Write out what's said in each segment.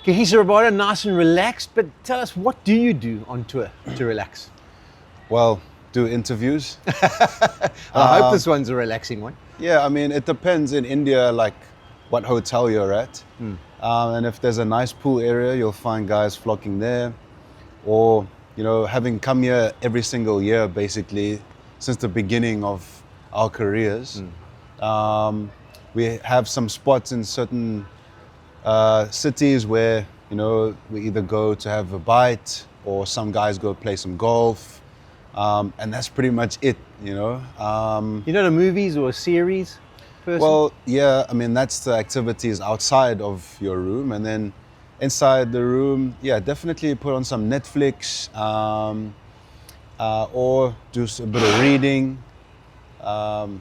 Kagiso, Rabada, nice and relaxed, but tell us, what do you do on tour to relax? Well, do interviews. I hope this one's a relaxing one. Yeah, I mean, it depends in India, like what hotel you're at. And if there's a nice pool area, you'll find guys flocking there. Or, you know, having come here every single year, basically, since the beginning of our careers, we have some spots in certain cities where, you know, we either go to have a bite or some guys go play some golf. And that's pretty much it, you know. You're not a movies or a series person? Well, yeah, I mean, that's the activities outside of your room. And then inside the room, yeah, definitely put on some Netflix or do a bit of reading. Still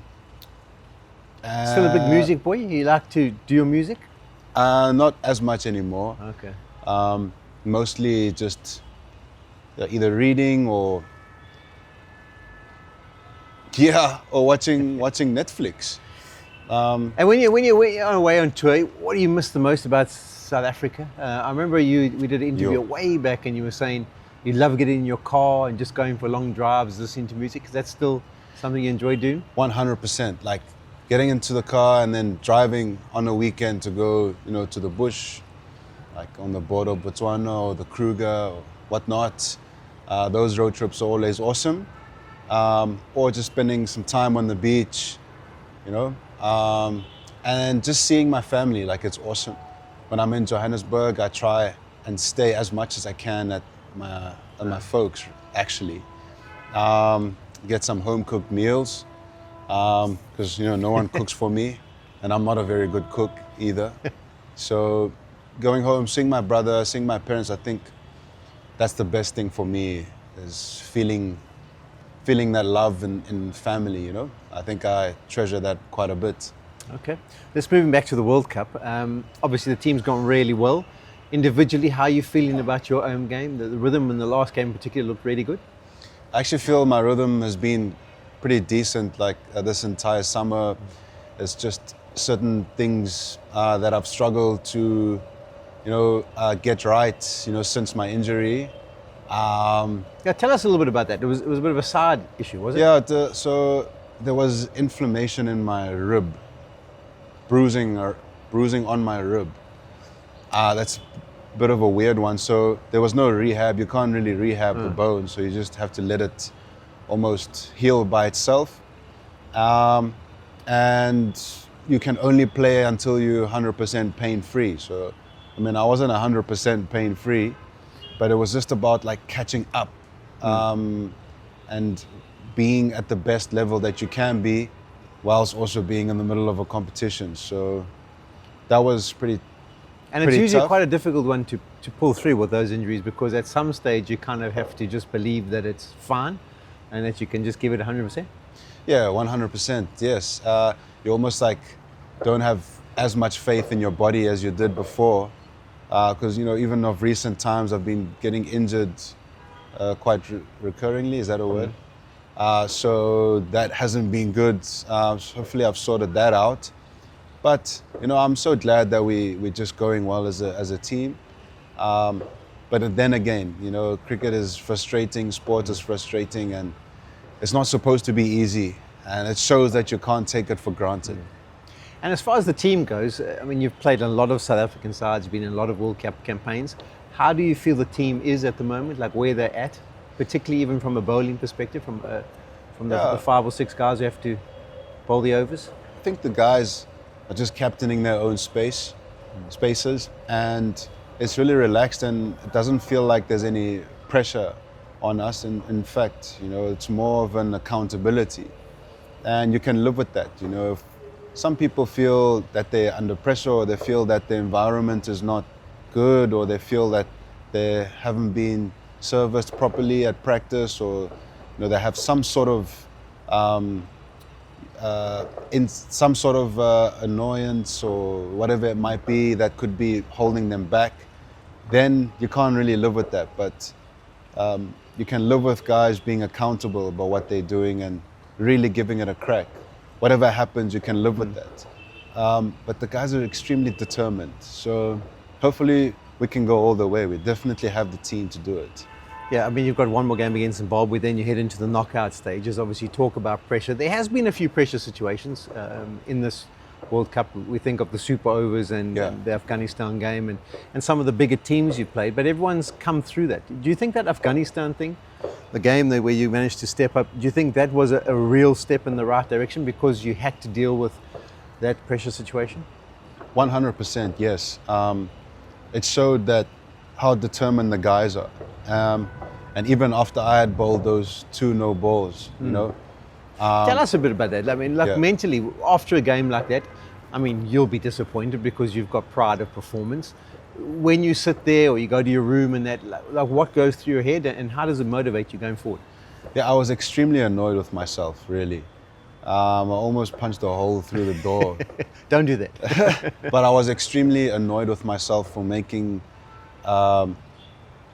a big music boy? You like to do your music? Not as much anymore. Okay. Mostly just either reading or watching Netflix. And when you're away on tour, what do you miss the most about South Africa? I remember we did an interview way back, and you were saying you love getting in your car and just going for long drives, listening to music. Is that still something you enjoy doing? 100%. Like getting into the car and then driving on a weekend to go, you know, to the bush, like on the border of Botswana or the Kruger or whatnot. Those road trips are always awesome. Or just spending some time on the beach, you know, and just seeing my family, like it's awesome. When I'm in Johannesburg, I try and stay as much as I can at my folks, actually. Get some home-cooked meals, because, you know, no one cooks for me, and I'm not a very good cook either. So going home, seeing my brother, seeing my parents, I think that's the best thing for me, is feeling that love in family, you know. I think I treasure that quite a bit. Okay, let's move back to the World Cup. Obviously the team's gone really well. Individually, how are you feeling about your own game? The rhythm in the last game in particular looked really good. I actually feel my rhythm has been pretty decent, like this entire summer. It's just certain things that I've struggled to, you know, get right, you know, since my injury. Yeah, tell us a little bit about that. It was a bit of a side issue, was it? Yeah, so there was inflammation in my rib, bruising on my rib. That's a bit of a weird one. So there was no rehab. You can't really rehab the bone, so you just have to let it almost heal by itself. And you can only play until you're 100% pain-free. So, I mean, I wasn't 100% pain-free, but it was just about like catching up and being at the best level that you can be, whilst also being in the middle of a competition. So that was pretty And it's usually tough. quite a difficult one to pull through with those injuries, because at some stage you kind of have to just believe that it's fine and that you can just give it 100%. Yeah, 100%, yes. You almost like don't have as much faith in your body as you did before, because, you know, even of recent times I've been getting injured quite recurringly, is that a word? So that hasn't been good. Hopefully I've sorted that out. But, you know, I'm so glad that we're just going well as a team. But then again, you know, cricket is frustrating, sport is frustrating, and it's not supposed to be easy. And it shows that you can't take it for granted. And as far as the team goes, I mean, you've played in a lot of South African sides, you've been in a lot of World Cup campaigns. How do you feel the team is at the moment, like where they're at, particularly even from a bowling perspective, from the 5 or 6 guys who have to bowl the overs? I think the guys are just captaining their own spaces, and it's really relaxed, and it doesn't feel like there's any pressure on us. In fact, you know, it's more of an accountability, and you can live with that. You know, if some people feel that they're under pressure, or they feel that the environment is not good, or they feel that they haven't been serviced properly at practice, or, you know, they have some sort of annoyance or whatever it might be that could be holding them back, then you can't really live with that. But you can live with guys being accountable about what they're doing and really giving it a crack. Whatever happens, you can live with that. But the guys are extremely determined. So hopefully we can go all the way. We definitely have the team to do it. Yeah, I mean, you've got one more game against Zimbabwe, then you head into the knockout stages. Obviously, talk about pressure. There has been a few pressure situations in this World Cup. We think of the super overs and the Afghanistan game and some of the bigger teams you've played, but everyone's come through that. Do you think that Afghanistan thing, the game where you managed to step up, do you think that was a real step in the right direction because you had to deal with that pressure situation? 100%, yes. It showed that how determined the guys are. And even after I had bowled those 2 no balls, you know. Tell us a bit about that. I mean, mentally, after a game like that, I mean, you'll be disappointed because you've got pride of performance. When you sit there or you go to your room and that, like what goes through your head and how does it motivate you going forward? Yeah, I was extremely annoyed with myself, really. I almost punched a hole through the door. Don't do that. But I was extremely annoyed with myself for making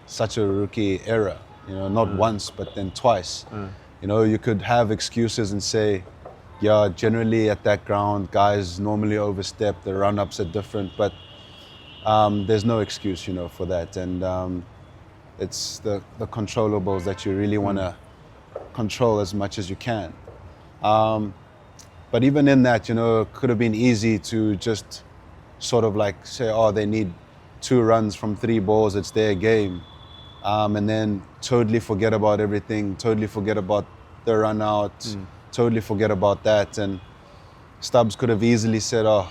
such a rookie error. You know, not once, but then twice. You know, you could have excuses and say, yeah, generally at that ground, guys normally overstep, the run-ups are different, but there's no excuse, you know, for that. And it's the controllables that you really want to control as much as you can. But even in that, you know, it could have been easy to just sort of like say, oh, they need 2 runs from 3 balls, it's their game. And then totally forget about everything, totally forget about the run out, totally forget about that. And Stubbs could have easily said, oh,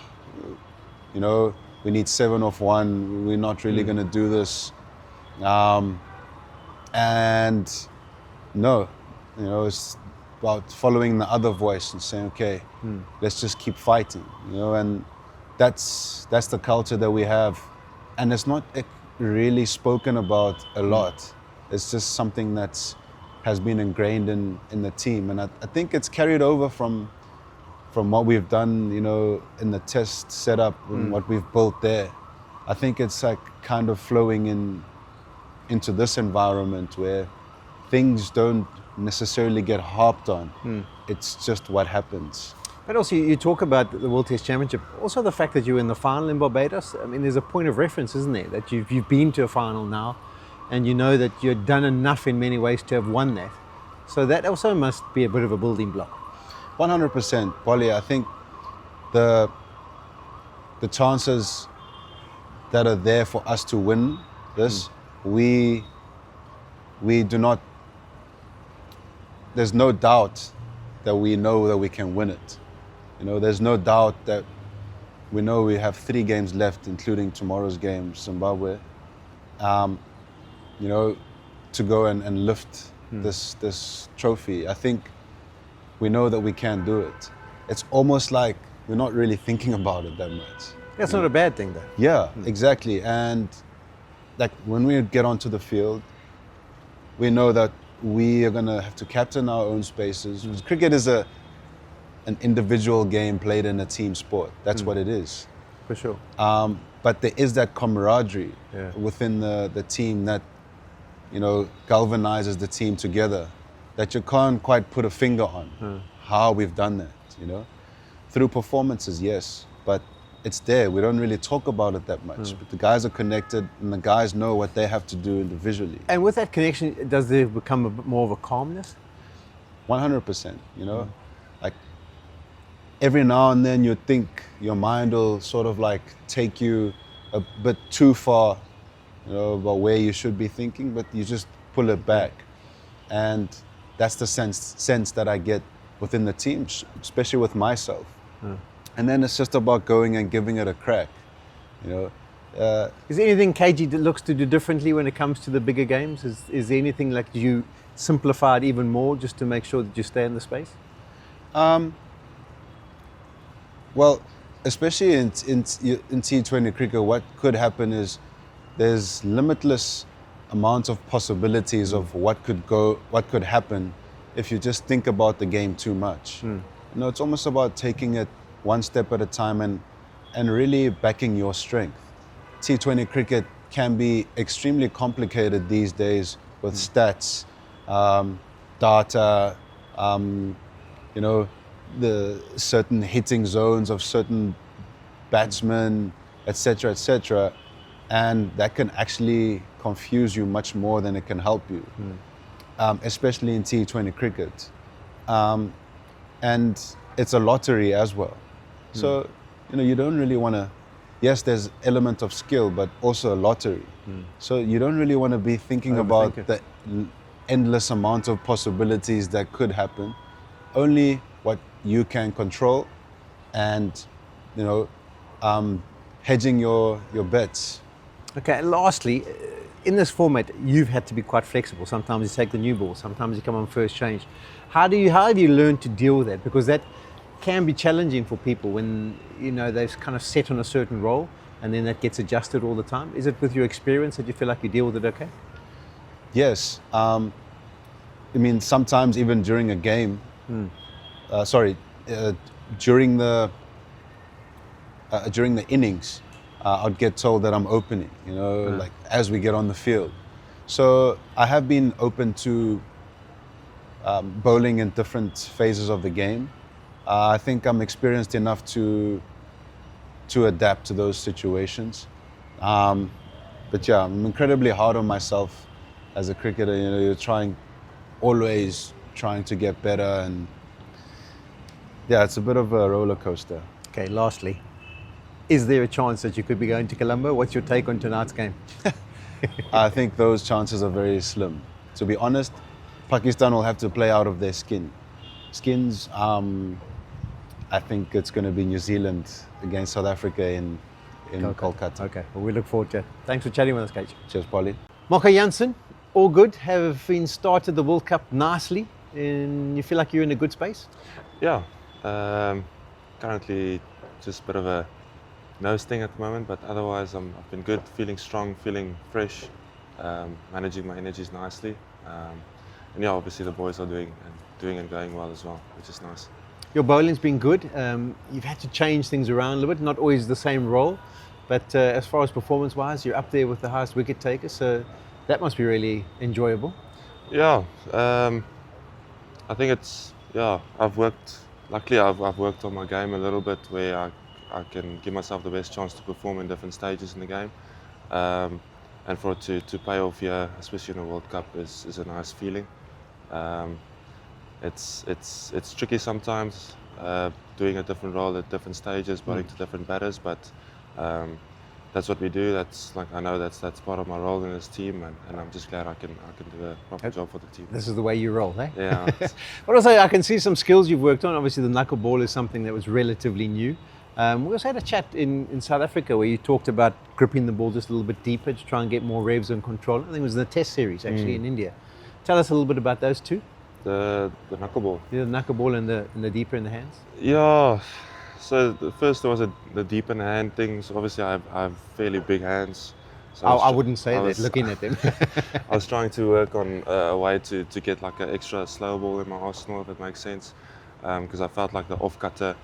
you know, we need 7 off 1, we're not really going to do this. And no, you know, it's about following the other voice and saying, okay, let's just keep fighting, you know, and that's the culture that we have. And it's not really spoken about a lot. It's just something that has been ingrained in the team. And I think it's carried over from what we've done, you know, in the test setup and what we've built there. I think it's like kind of flowing into this environment where things don't necessarily get harped on. It's just what happens. But also you talk about the World Test Championship, also the fact that you're in the final in Barbados. I mean, there's a point of reference, isn't there? That you've been to a final now and you know that you've done enough in many ways to have won that. So that also must be a bit of a building block. 100%, Polly. I think the chances that are there for us to win this, we do not, there's no doubt that we know that we can win it. You know, there's no doubt that we know we have 3 games left, including tomorrow's game, Zimbabwe. You know, to go and lift this trophy. I think we know that we can do it. It's almost like we're not really thinking about it that much. That's not a bad thing, though. Yeah, exactly. And like when we get onto the field, we know that we are going to have to captain our own spaces. Cricket is an individual game played in a team sport. That's what it is. For sure. But there is that camaraderie within the team that, you know, galvanizes the team together that you can't quite put a finger on how we've done that, you know. Through performances, yes, but it's there. We don't really talk about it that much. But the guys are connected and the guys know what they have to do individually. And with that connection, does there become a bit more of a calmness? 100%, you know. Like every now and then you think your mind will sort of like take you a bit too far, you know, about where you should be thinking, but you just pull it back. And that's the sense that I get within the team, especially with myself. And then it's just about going and giving it a crack, you know. Is there anything KG looks to do differently when it comes to the bigger games? Is there anything like you simplify it even more just to make sure that you stay in the space? Well, especially in T20 cricket, what could happen is there's limitless amounts of possibilities of what could happen if you just think about the game too much. You know, it's almost about taking it one step at a time and really backing your strength. T20 cricket can be extremely complicated these days with stats, data, you know, the certain hitting zones of certain batsmen, etc., etc. and that can actually confuse you much more than it can help you, especially in T20 cricket. And it's a lottery as well. So, you don't really want to, yes, there's element of skill, but also a lottery. So you don't really want to be thinking about the endless amount of possibilities that could happen. Only what you can control, and, hedging your bets. Okay, and lastly, in this format, you've had to be quite flexible. Sometimes you take the new ball, sometimes you come on first change. How have you learned to deal with that? Because that can be challenging for people when, they've kind of set on a certain role and then that gets adjusted all the time. Is it with your experience that you feel like you deal with it okay? Yes. Sometimes even during a game, during the innings, I'd get told that I'm opening, like as we get on the field. So I have been open to bowling in different phases of the game. I think I'm experienced enough to adapt to those situations. But yeah, I'm incredibly hard on myself as a cricketer. You're always trying to get better, and yeah, it's a bit of a roller coaster. Okay, lastly, is there a chance that you could be going to Colombo? What's your take on tonight's game? I think those chances are very slim. To be honest, Pakistan will have to play out of their skins. I think it's going to be New Zealand against South Africa in Kolkata. Okay, well, we look forward to it. Thanks for chatting with us, Kate. Cheers, Polly. Jansen, all good? Have been started the World Cup nicely, and you feel like you're in a good space? Yeah, currently just a bit of a nose thing at the moment, but otherwise I've been good, feeling strong, feeling fresh, managing my energies nicely. And yeah, obviously the boys are doing and going well as well, which is nice. Your bowling's been good. You've had to change things around a little bit, not always the same role, but as far as performance-wise, you're up there with the highest wicket takers, so that must be really enjoyable. Yeah, I think I've worked on my game a little bit where I can give myself the best chance to perform in different stages in the game. And for it to pay off here, especially in a World Cup, is a nice feeling. It's tricky sometimes doing a different role at different stages, bowling to different batters, but that's what we do. I know that's part of my role in this team, and I'm just glad I can do a proper job for the team. This is the way you roll, eh? Yeah. But also, I can see some skills you've worked on. Obviously, the knuckle ball is something that was relatively new. We also had a chat in South Africa where you talked about gripping the ball just a little bit deeper to try and get more revs and control. I think it was in the Test series actually in India. Tell us a little bit about those two. The knuckle ball. Yeah, the knuckle ball and the deeper in the hands. Yeah. So first there was the deep in the hand thing. So obviously I have fairly big hands. So I wouldn't say that looking at them. I was trying to work on a way to get like an extra slow ball in my arsenal, if it makes sense, because I felt like the off cutter,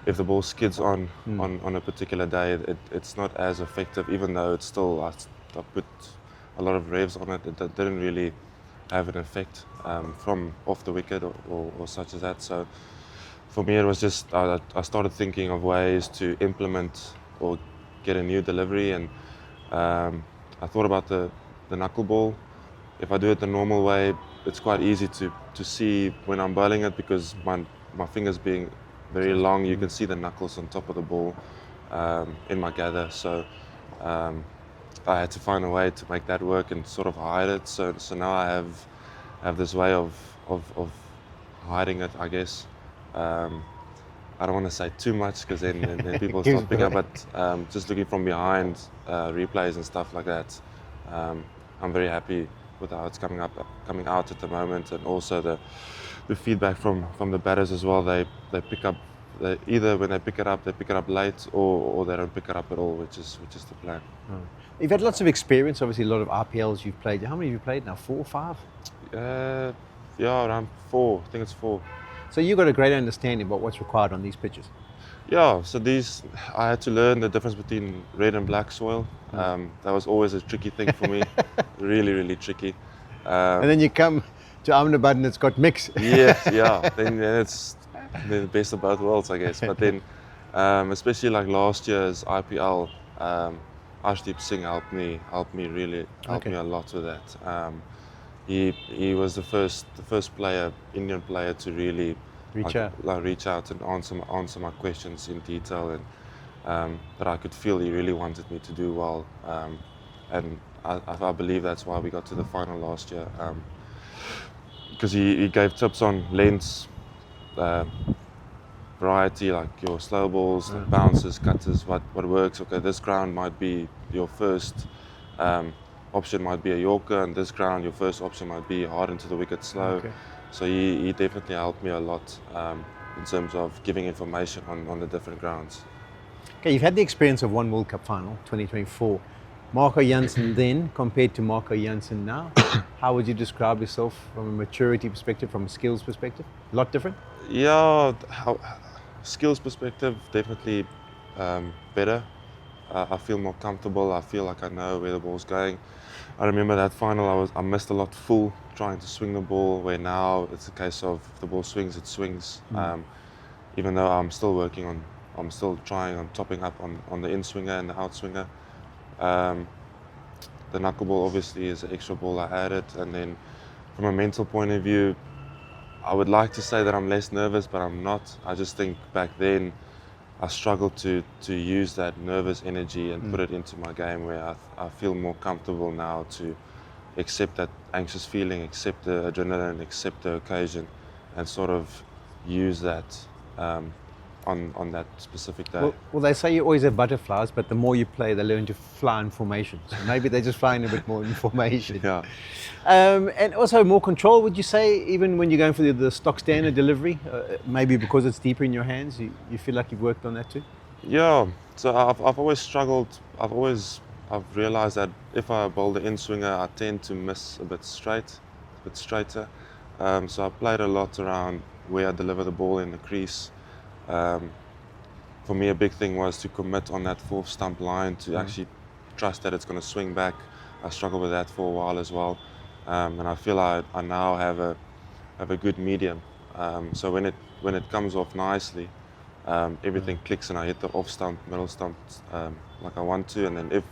if the ball skids on a particular day, it's not as effective, even though it's still, I put a lot of revs on it. It didn't really have an effect from off the wicket or such as that. So for me, it was just, I started thinking of ways to implement or get a new delivery, and I thought about the knuckle ball. If I do it the normal way, it's quite easy to see when I'm bowling it, because my fingers being very long, you can see the knuckles on top of the ball in my gather. So I had to find a way to make that work and sort of hide it. So now I have this way of hiding it, I guess. I don't want to say too much, because then people start picking up, but just looking from behind replays and stuff like that, I'm very happy with how it's coming out at the moment, and also the feedback from the batters as well. They pick up, either when they pick it up late, or they don't pick it up at all, which is the plan. Oh. You've had lots of experience, obviously a lot of RPLs you've played. How many have you played now? 4 or 5? Yeah, around 4. I think it's 4. So you've got a great understanding about what's required on these pitches. Yeah, so I had to learn the difference between red and black soil. That was always a tricky thing for me, really, really tricky. And then you come to Ahmedabad and it's got mix. Yeah. Then it's the best of both worlds, I guess. But then, especially like last year's IPL, Ashdeep Singh helped me helped me a lot with that. He was the first player, Indian player, to really reach out and answer my questions in detail, and that I could feel he really wanted me to do well. And I believe that's why we got to the final last year, because he gave tips on lengths, variety, like your slow balls, bounces, cutters, what works. Okay, this ground might be your first option, might be a Yorker, and this ground your first option might be hard into the wicket slow. Okay. So he definitely helped me a lot in terms of giving information on the different grounds. Okay, you've had the experience of one World Cup final, 2024. Marco Jansen then compared to Marco Jansen now, how would you describe yourself from a maturity perspective, from a skills perspective? A lot different? Yeah, skills perspective, definitely better. I feel more comfortable. I feel like I know where the ball's going. I remember that final, I missed a lot full trying to swing the ball, where now it's a case of if the ball swings, it swings. Even though I'm still trying on topping up on the in swinger and the out swinger. The knuckleball obviously is an extra ball I added, and then from a mental point of view, I would like to say that I'm less nervous, but I'm not. I just think back then I struggled to use that nervous energy and put it into my game, where I feel more comfortable now to accept that anxious feeling, accept the adrenaline, accept the occasion, and sort of use that on that specific day. Well, they say you always have butterflies, but the more you play, they learn to fly in formation. So maybe they're just flying a bit more in formation. Yeah. And also more control, would you say, even when you're going for the stock standard delivery, maybe because it's deeper in your hands, you feel like you've worked on that too? Yeah, so I've always struggled. I've realized that if I bowl the in swinger, I tend to miss a bit straighter. So I played a lot around where I deliver the ball in the crease. For me, a big thing was to commit on that fourth stump line, to actually trust that it's going to swing back. I struggled with that for a while as well, and I feel I now have a good medium. So when it comes off nicely, everything clicks and I hit the off stump, middle stump like I want to. And then if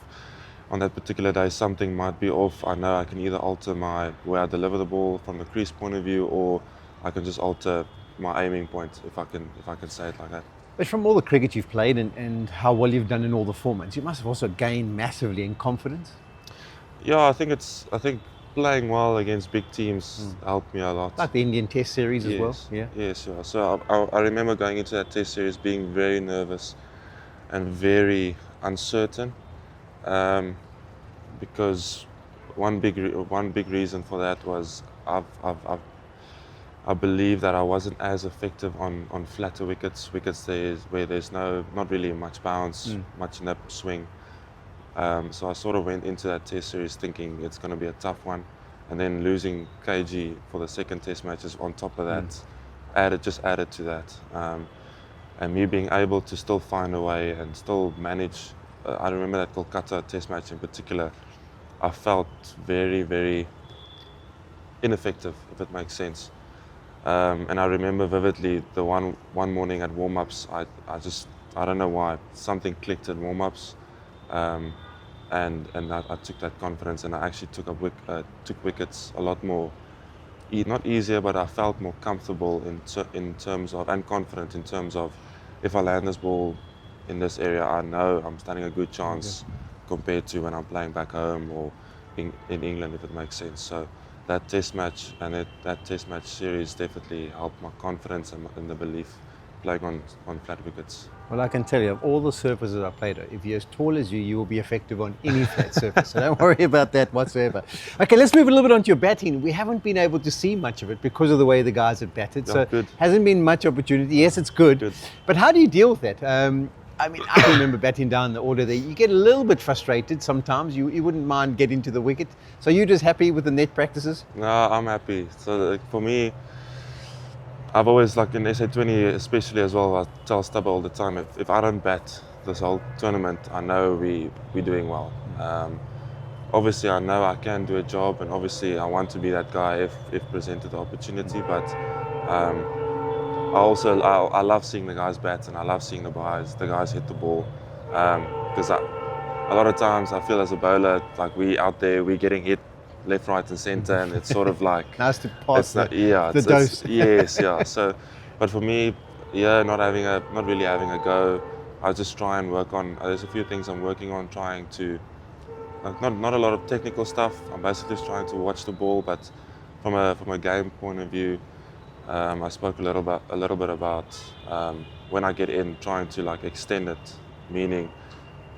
on that particular day something might be off, I know I can either alter where I deliver the ball from the crease point of view, or I can just alter my aiming point, if I can say it like that. But from all the cricket you've played and how well you've done in all the formats, you must have also gained massively in confidence. Yeah, I think playing well against big teams helped me a lot. Like the Indian Test series as well. Yeah. Yes, sure. So I remember going into that Test series being very nervous and very uncertain, because one big reason for that was I believe that I wasn't as effective on flatter wickets where there's not really much bounce, much nip swing. So I sort of went into that Test series thinking it's going to be a tough one, and then losing KG for the second Test matches on top of that added to that, and me being able to still find a way and still manage. I remember that Kolkata Test match in particular, I felt very, very ineffective, if it makes sense. And I remember vividly the one morning at warm-ups, I don't know why, something clicked at warm-ups, and I took that confidence, and I actually took wickets a lot more, not easier, but I felt more comfortable in terms of, and confident in terms of, if I land this ball in this area, I know I'm standing a good chance compared to when I'm playing back home or in England, if it makes sense. So that Test match and that Test match series definitely helped my confidence and the belief playing on flat wickets. Well, I can tell you, of all the surfaces I played on, if you're as tall as you will be effective on any flat surface. So don't worry about that whatsoever. Okay, let's move a little bit onto your batting. We haven't been able to see much of it because of the way the guys have batted. Yeah, so good. Hasn't been much opportunity. Yes, it's good. But how do you deal with that? I mean, I can remember batting down the order there. You get a little bit frustrated sometimes. You wouldn't mind getting to the wicket. So you're just happy with the net practices? No, I'm happy. So for me, I've always, like in SA20 especially as well, I tell Stubber all the time, if I don't bat this whole tournament, I know we're doing well. Obviously, I know I can do a job, and obviously I want to be that guy if presented the opportunity, but I love seeing the guys bat, and I love seeing the guys hit the ball, because a lot of times I feel as a bowler, like we out there, we're getting hit left, right, and center, and it's sort of like Nice to pass the it's dose. yes, yeah. So, but for me, yeah, not really having a go. I just try and work on. There's a few things I'm working on, trying to. Not a lot of technical stuff. I'm basically just trying to watch the ball, but from a game point of view, I spoke a little bit about when I get in, trying to like extend it, meaning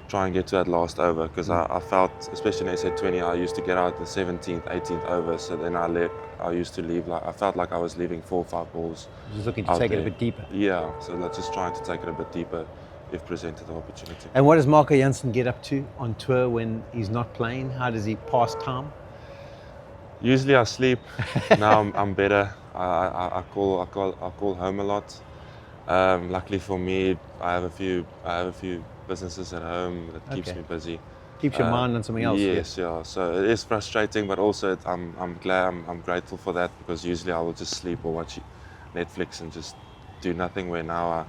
try and get to that last over, because I felt, especially in SA20, I used to get out the 17th, 18th over, so then I used to leave, like I felt like I was leaving 4 or 5 balls. Just looking to take it a bit deeper. Yeah, so let's just trying to take it a bit deeper if presented the opportunity. And what does Marco Jansen get up to on tour when he's not playing? How does he pass time? Usually I sleep. Now I'm better. I call home a lot. Luckily for me, I have a few businesses at home that keeps me busy. Keeps your mind on something else. Yes, yeah. So it is frustrating, but also I'm grateful for that, because usually I will just sleep or watch Netflix and just do nothing. Where now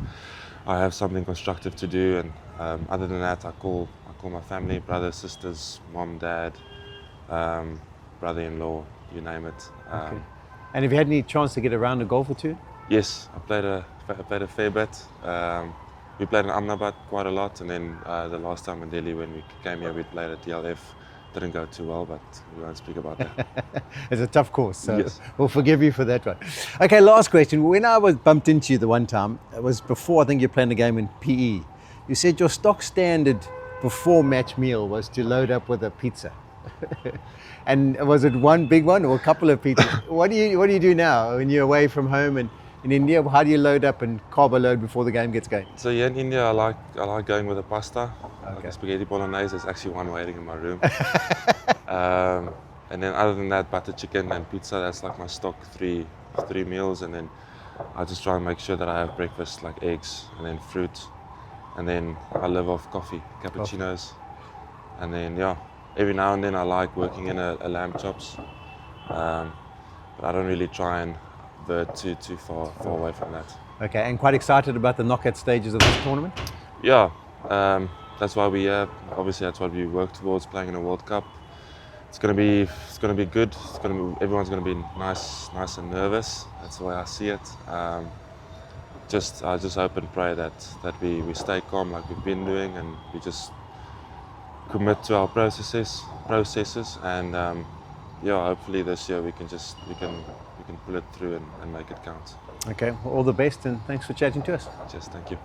I have something constructive to do, and other than that, I call my family, brothers, sisters, mom, dad, brother-in-law, you name it. Okay. And have you had any chance to get around a golf or two? Yes, I played a fair bit. We played in Ahmedabad quite a lot, and then the last time in Delhi when we came here, we played at DLF. Didn't go too well, but we won't speak about that. It's a tough course, so yes. We'll forgive you for that one. Okay, last question. When I was bumped into you the one time, it was before I think you were playing the game in PE. You said your stock standard before match meal was to load up with a pizza. And was it one big one or a couple of pizzas? What do you do now when you're away from home and in India? How do you load up and carb load before the game gets going? So yeah, in India, I like going with a pasta, like Okay. a spaghetti bolognese. There's actually one waiting in my room. And then other than that, butter chicken and pizza. That's like my stock three meals. And then I just try and make sure that I have breakfast, like eggs and then fruit. And then I live off coffee, cappuccinos. And then yeah, every now and then I like working in a lamb chops. But I don't really try and veer too far away from that. Okay, and quite excited about the knockout stages of this tournament? Yeah, that's why obviously that's what we work towards, playing in a World Cup. It's gonna be good. Everyone's gonna be nice and nervous. That's the way I see it. I just hope and pray that we stay calm like we've been doing, and we just commit to our processes, and yeah, hopefully this year we can pull it through and make it count. Okay, well, all the best and thanks for chatting to us. Just thank you.